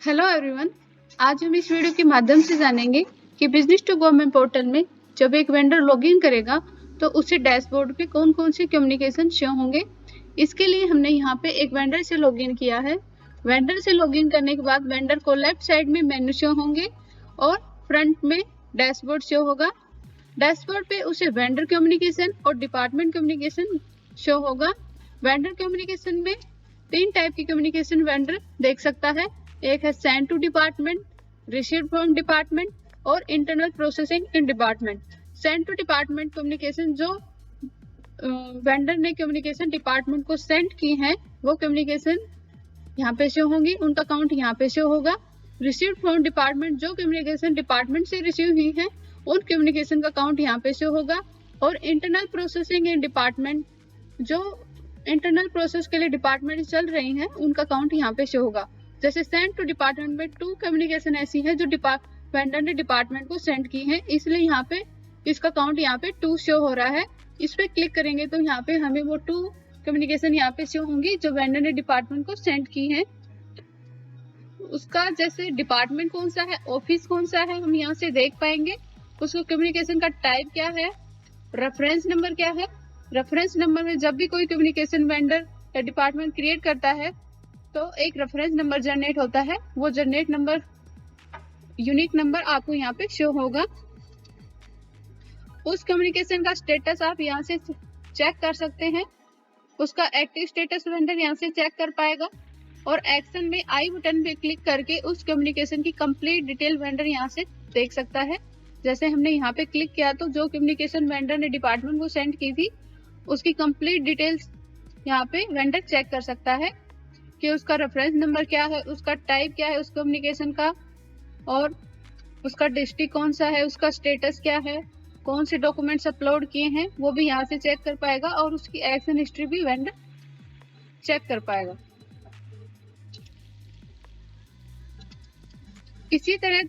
Hello everyone. आज हम इस वीडियो के माध्यम से जानेंगे कि बिजनेस टू गवर्नमेंट पोर्टल में जब एक वेंडर लॉगिन करेगा तो उसे डैशबोर्ड पे कौन कौन से कम्युनिकेशन शो होंगे। इसके लिए हमने यहाँ पे एक वेंडर से लॉगिन किया है। वेंडर से लॉगिन करने के बाद वेंडर को लेफ्ट साइड में मेन्यू शो होंगे और फ्रंट में डैशबोर्ड शो होगा। डैशबोर्ड पे उसे वेंडर कम्युनिकेशन और डिपार्टमेंट कम्युनिकेशन शो होगा। वेंडर कम्युनिकेशन में 3 टाइप की कम्युनिकेशन वेंडर देख सकता है। एक है send to department, receive from department और internal processing in department. Send to department communication जो वेंडर ने कम्युनिकेशन डिपार्टमेंट को सेंड की है वो कम्युनिकेशन यहाँ पे शो होंगी, उनका काउंट यहाँ पे शो होगा। रिसीव फ्रॉम डिपार्टमेंट जो कम्युनिकेशन डिपार्टमेंट से रिसीव हुई है उन कम्युनिकेशन का काउंट यहाँ पे शो होगा। और इंटरनल प्रोसेसिंग इन डिपार्टमेंट जो इंटरनल प्रोसेस के लिए डिपार्टमेंट चल रही हैं उनका काउंट यहाँ पे शो होगा। जैसे सेंड टू डिपार्टमेंट में 2 कम्युनिकेशन ऐसी है जो वेंडर ने डिपार्टमेंट को सेंड की है, इसलिए यहाँ पे इसका काउंट यहाँ पे 2 शो हो रहा है। इस पे क्लिक करेंगे तो यहाँ पे हमें वो 2 कम्युनिकेशन यहाँ पे शो होंगी जो वेंडर ने डिपार्टमेंट को सेंड की है। उसका जैसे डिपार्टमेंट कौन सा है, ऑफिस कौन सा है, हम यहाँ से देख पाएंगे। उसको कम्युनिकेशन का टाइप क्या है, रेफरेंस नंबर क्या है। रेफरेंस नंबर में जब भी कोई कम्युनिकेशन वेंडर या डिपार्टमेंट क्रिएट करता है तो एक रेफरेंस नंबर जनरेट होता है, वो जनरेट नंबर यूनिक नंबर आपको यहाँ पे शो होगा। उस कम्युनिकेशन का स्टेटस आप यहाँ से चेक कर सकते हैं। उसका एक्टिव स्टेटस वेंडर यहाँ से चेक कर पाएगा और एक्शन में आई बटन पे क्लिक करके उस कम्युनिकेशन की कंप्लीट डिटेल वेंडर यहाँ से देख सकता है। जैसे हमने यहाँ पे क्लिक किया तो जो कम्युनिकेशन वेंडर ने डिपार्टमेंट को सेंड की थी उसकी कंप्लीट डिटेल्स यहाँ पे वेंडर चेक कर सकता है कि उसका रेफरेंस नंबर क्या है, उसका टाइप क्या है उस कम्युनिकेशन का, और उसका डिस्ट्रिक्ट कौन सा है, उसका स्टेटस क्या है, कौन से डॉक्यूमेंट्स अपलोड किए हैं वो भी यहाँ से चेक कर पाएगा और उसकी एक्शन हिस्ट्री भी वेंडर चेक कर पाएगा। इसी तरह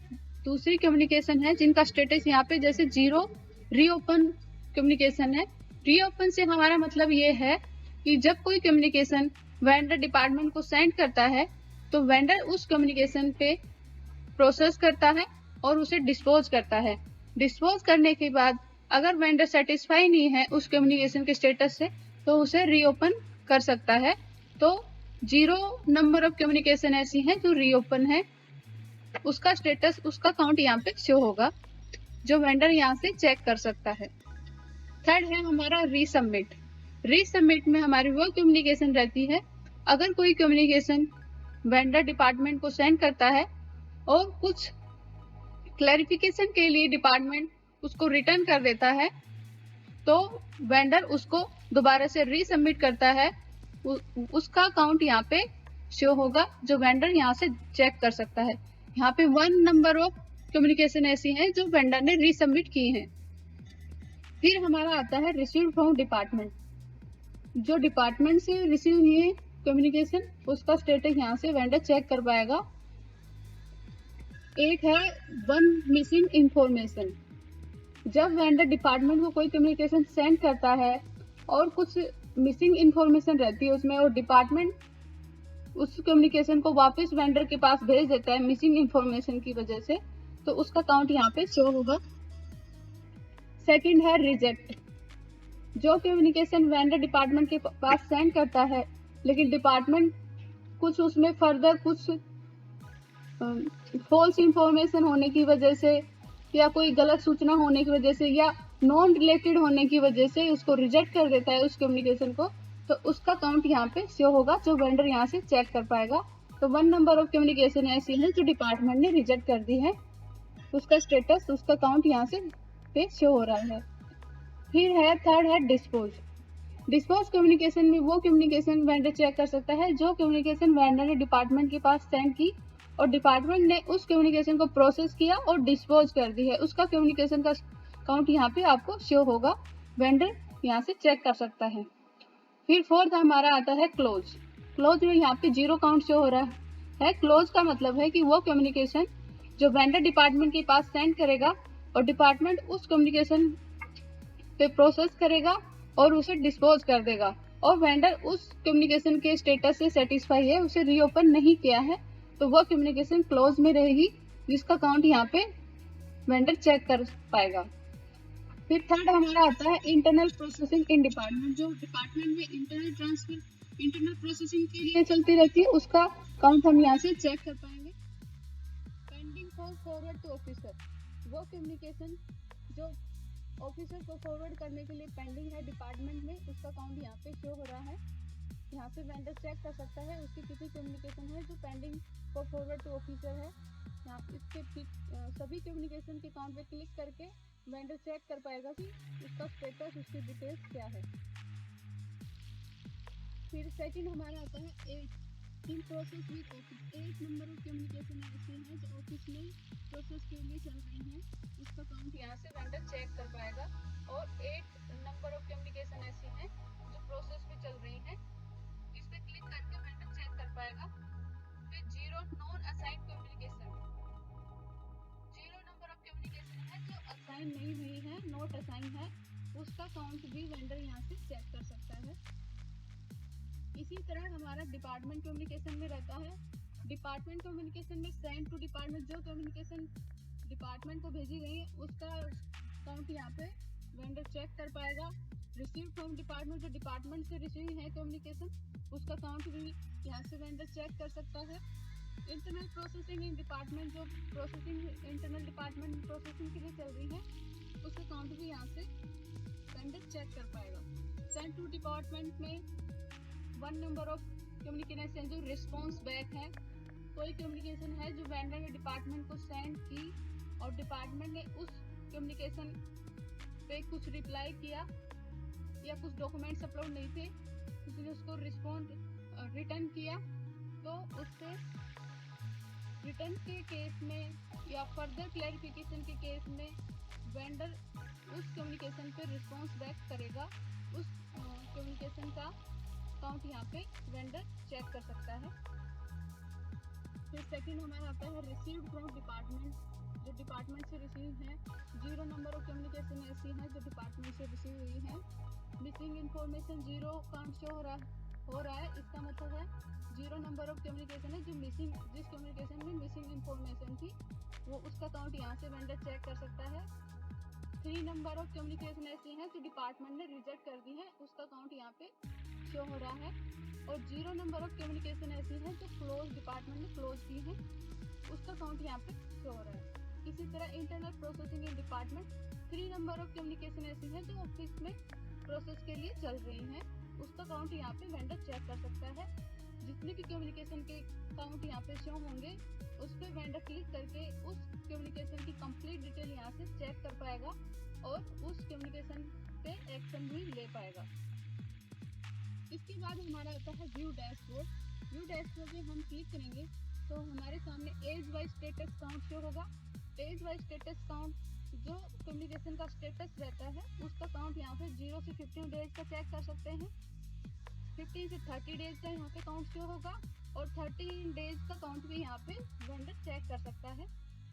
दूसरी कम्युनिकेशन है जिनका स्टेटस यहाँ पे जैसे 0 रीओपन कम्युनिकेशन है। रीओपन से हमारा मतलब ये है कि जब कोई कम्युनिकेशन वेंडर डिपार्टमेंट को सेंड करता है तो वेंडर उस कम्युनिकेशन पे प्रोसेस करता है और उसे डिस्पोज करता है। डिस्पोज करने के बाद अगर वेंडर सेटिस्फाई नहीं है उस कम्युनिकेशन के स्टेटस से तो उसे रीओपन कर सकता है। तो 0 नंबर ऑफ कम्युनिकेशन ऐसी हैं जो रीओपन है, उसका स्टेटस उसका काउंट यहाँ पे शो होगा जो वेंडर यहाँ से चेक कर सकता है। थर्ड है हमारा रीसबमिट। रीसबमिट में हमारी वो कम्युनिकेशन रहती है अगर कोई कम्युनिकेशन वेंडर डिपार्टमेंट को सेंड करता है और कुछ क्लैरिफिकेशन के लिए डिपार्टमेंट उसको रिटर्न कर देता है तो वेंडर उसको दोबारा से रीसबमिट करता है, उसका काउंट यहाँ पे शो होगा जो वेंडर यहाँ से चेक कर सकता है। यहाँ पे 1 नंबर ऑफ कम्युनिकेशन ऐसी हैं जो वेंडर ने रीसबमिट की हैं। फिर हमारा आता है रिसीव फ्रॉम डिपार्टमेंट। जो डिपार्टमेंट से रिसीव हुई है कम्युनिकेशन उसका स्टेटस यहाँ से वेंडर चेक कर पाएगा। एक है 1 मिसिंग इंफॉर्मेशन। जब वेंडर डिपार्टमेंट को कोई कम्युनिकेशन सेंड करता है और कुछ मिसिंग इंफॉर्मेशन रहती है उसमें और डिपार्टमेंट उस कम्युनिकेशन को वापस वेंडर के पास भेज देता है मिसिंग इंफॉर्मेशन की वजह से, तो उसका काउंट यहाँ पे शो होगा। सेकंड है रिजेक्ट। जो कम्युनिकेशन वेंडर डिपार्टमेंट के पास सेंड करता है लेकिन डिपार्टमेंट कुछ उसमें फर्दर कुछ फॉल्स इंफॉर्मेशन होने की वजह से या कोई गलत सूचना होने की वजह से या नॉन रिलेटेड होने की वजह से उसको रिजेक्ट कर देता है उस कम्युनिकेशन को, तो उसका काउंट यहाँ पे शो होगा जो वेंडर यहाँ से चेक कर पाएगा। तो 1 नंबर ऑफ कम्युनिकेशन ऐसी है जो डिपार्टमेंट ने रिजेक्ट कर दी है, उसका स्टेटस उसका काउंट यहाँ से पे शो हो रहा है। फिर है थर्ड है डिस्पोज। डिस्पोज कम्युनिकेशन में वो कम्युनिकेशन वेंडर चेक कर सकता है जो कम्युनिकेशन वेंडर ने डिपार्टमेंट के पास सेंड की और डिपार्टमेंट ने उस कम्युनिकेशन को प्रोसेस किया और डिस्पोज कर दी है, उसका कम्युनिकेशन का काउंट यहाँ पे आपको शो होगा, वेंडर यहाँ से चेक कर सकता है। फिर फोर्थ हमारा आता है क्लोज। क्लोज में यहाँ पे 0 काउंट शो हो रहा है। क्लोज का मतलब है कि वो कम्युनिकेशन जो वेंडर डिपार्टमेंट के पास सेंड करेगा और डिपार्टमेंट उस कम्युनिकेशन पे प्रोसेस करेगा और उसे डिस्पोज कर देगा और वेंडर उस कम्युनिकेशन के स्टेटस से सेटिस्फाई है, उसे रीओपन नहीं किया है, तो वो कम्युनिकेशन क्लोज में रहेगी, जिसका काउंट यहाँ पे वेंडर चेक कर पाएगा। फिर थर्ड हमारा आता है इंटरनल प्रोसेसिंग इन डिपार्टमेंट। जो डिपार्टमेंट में इंटरनल ट्रांसफर इंटरनल प्रोसेसिंग के लिए चलती रहती है, उसका काउंट हम यहाँ से चेक कर पाएंगे। Pending for forward to officer, वो कम्युनिकेशन जो ऑफिसर को फॉरवर्ड करने के लिए पेंडिंग है डिपार्टमेंट में, उसका काउंट यहाँ पे शो हो रहा है। यहाँ से वेंडर चेक कर सकता है उसकी कितनी कम्युनिकेशन है जो pending for forward to officer है। यहाँ इसके सभी कम्युनिकेशन के काउंट पे क्लिक करके वेंडर चेक कर पाएगा कि उसका स्टेटस, उसकी डिटेल्स क्या है। फिर सेकंड हमारा आता है in process with office. 8 number of communication ऐसे हैं जो ऑफिस में प्रोसेस के लिए चल रही हैं, उसका काउंट यहाँ से वेंडर चेक कर पाएगा। और 8 नंबर ऑफ कम्युनिकेशन ऐसी हैं जो प्रोसेस में चल रही हैं, इस पे क्लिक करके वेंडर चेक कर पाएगा। फिर 0 non assign communication, 0 number of communication है जो असाइन नहीं हुई है, नॉट असाइन है, उसका काउंट भी वेंडर यहाँ से चेक कर सकता है। इसी तरह हमारा डिपार्टमेंट कम्युनिकेशन में रहता है। डिपार्टमेंट कम्युनिकेशन में सेंड टू डिपार्टमेंट, जो कम्युनिकेशन डिपार्टमेंट को भेजी गई है उसका काउंट यहाँ पे वेंडर चेक कर पाएगा। रिसीव फ्रॉम डिपार्टमेंट, जो डिपार्टमेंट से रिसीव है कम्युनिकेशन, उसका काउंट भी यहाँ से वेंडर चेक कर सकता है। इंटरनल प्रोसेसिंग इन डिपार्टमेंट, जो प्रोसेसिंग इंटरनल डिपार्टमेंट प्रोसेसिंग के लिए चल रही है, उसका काउंट भी यहाँ से वेंडर चेक कर पाएगा। सेंड टू डिपार्टमेंट में 1 नंबर ऑफ कम्युनिकेशन जो रिस्पॉन्स बैक है, कोई कम्युनिकेशन है जो वेंडर ने डिपार्टमेंट को सेंड की और डिपार्टमेंट ने उस कम्युनिकेशन पे कुछ रिप्लाई किया या कुछ डॉक्यूमेंट्स अपलोड नहीं थे, उसने उसको रिस्पॉन्ड रिटर्न किया, तो उससे रिटर्न के केस में या फर्दर क्लैरिफिकेशन के केस में वेंडर उस कम्युनिकेशन पे रिस्पॉन्स बैक करेगा। उस कम्युनिकेशन का काउंट यहाँ पे वेंडर चेक कर सकता है। फिर सेकंड हमारा आता है रिसीव्ड फ्रॉम डिपार्टमेंट, जो डिपार्टमेंट से रिसीव है। 0 नंबर ऑफ कम्युनिकेशन ऐसी हैं जो डिपार्टमेंट से रिसीव हुई है। मिसिंग इन्फॉर्मेशन 0 काउंट शो हो रहा है, इसका मतलब है 0 नंबर ऑफ कम्युनिकेशन है जो मिसिंग, जिस कम्युनिकेशन में मिसिंग इन्फॉर्मेशन थी वो उसका काउंट यहाँ से वेंडर चेक कर सकता है। 3 नंबर ऑफ कम्युनिकेशन ऐसी हैं जो डिपार्टमेंट ने रिजेक्ट कर दी है, उसका काउंट यहाँ पे शो हो रहा है। और 0 नंबर ऑफ कम्युनिकेशन ऐसी हैं जो क्लोज, डिपार्टमेंट ने क्लोज की है, उसका काउंट यहाँ पे शो हो रहा है। इसी तरह internal processing in department 3 number of communication ऐसी हैं जो ऑफिस में प्रोसेस के लिए चल रही हैं, उसका काउंट यहाँ पे वेंडर चेक कर सकता है। जितने भी कम्युनिकेशन के काउंट यहाँ पे शो होंगे उस पर वेंडर क्लिक करके उस कम्युनिकेशन की कंप्लीट डिटेल यहाँ से चेक कर पाएगा और उस कम्युनिकेशन पे एक्शन भी ले पाएगा। इसके बाद हमारा आता है व्यू डैशबोर्ड। व्यू डैशबोर्ड में हम क्लिक करेंगे तो हमारे सामने age wise status count show होगा। एज वाइज स्टेटस काउंट, जो कम्युनिकेशन का स्टेटस रहता है उसका काउंट यहाँ पे 0 से 15 डेज का चेक कर सकते हैं। 15 से 30 डेज का यहाँ पे काउंट शो होगा और 13 डेज का काउंट भी यहाँ पे वेंडर चेक कर सकता है।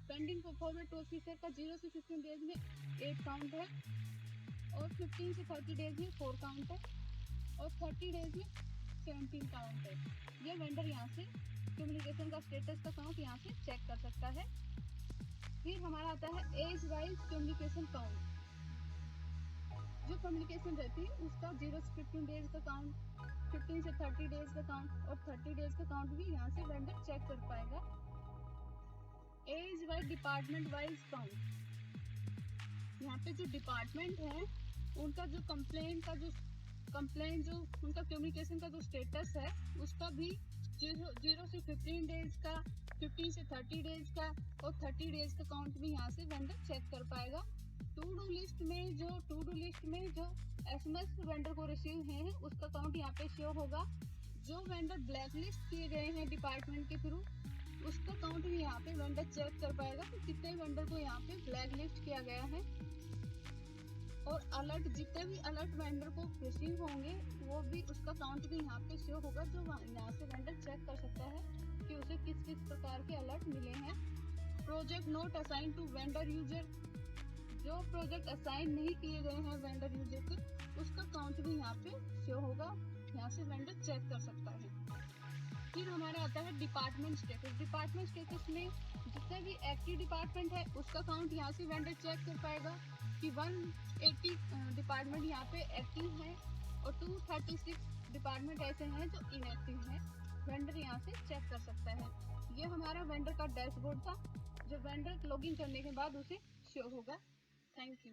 पेंडिंग फॉरवर्ड टू ऑफिसर का 0 से 15 डेज में 8 काउंट है और 15 से 30 डेज में 4 काउंट है और 30 डेज में 17 काउंट है। ये वेंडर यहाँ से कम्युनिकेशन का स्टेटस का काउंट यहाँ से चेक कर सकता है। फिर हमारा आता है एज वाइज कम्युनिकेशन काउंट। जो कम्युनिकेशन रहती है उसका 0 से 15 डेज का काउंट, 15 से 30 डेज का काउंट और 30 डेज का काउंट भी यहाँ से वेंडर चेक कर पाएगा। Age wise department wise count, यहाँ पे जो डिपार्टमेंट है उनका जो कंप्लेंट जो उनका कम्युनिकेशन का जो स्टेटस है उसका भी 0 से 15 डेज का, 15 से 30 डेज का और 30 डेज का काउंट भी यहाँ से वेंडर चेक कर पाएगा। टू डू लिस्ट में जो एसएमएस वेंडर को रिसीव है उसका काउंट यहाँ पे शो होगा। जो वेंडर ब्लैक लिस्ट किए गए हैं डिपार्टमेंट के थ्रू उसका काउंट भी यहाँ पे वेंडर चेक कर पाएगा कि कितने वेंडर को यहाँ पे ब्लैक लिस्ट किया गया है। और अलर्ट, जितने भी अलर्ट वेंडर को रिसीव होंगे वो भी उसका काउंट भी यहाँ पे शो होगा, जो यहाँ से वेंडर चेक कर सकता है कि उसे किस किस प्रकार के अलर्ट मिले हैं। Project not assign to vendor user, जो प्रोजेक्ट असाइन नहीं किए गए हैं वेंडर यूजर को उसका काउंट भी यहाँ पे शो होगा, यहाँ से वेंडर चेक कर सकता है। फिर हमारा आता है डिपार्टमेंट स्टेटस। डिपार्टमेंट स्टेटस में जितना भी एक्टिव डिपार्टमेंट है उसका काउंट यहाँ से वेंडर चेक कर पाएगा कि 180 डिपार्टमेंट यहाँ पे एक्टिव है और 236 डिपार्टमेंट ऐसे हैं जो इनएक्टिव हैं। वेंडर यहाँ से चेक कर सकता है। ये हमारा वेंडर का डैशबोर्ड था जो वेंडर लॉगिन करने के बाद उसे शो होगा। Thank you.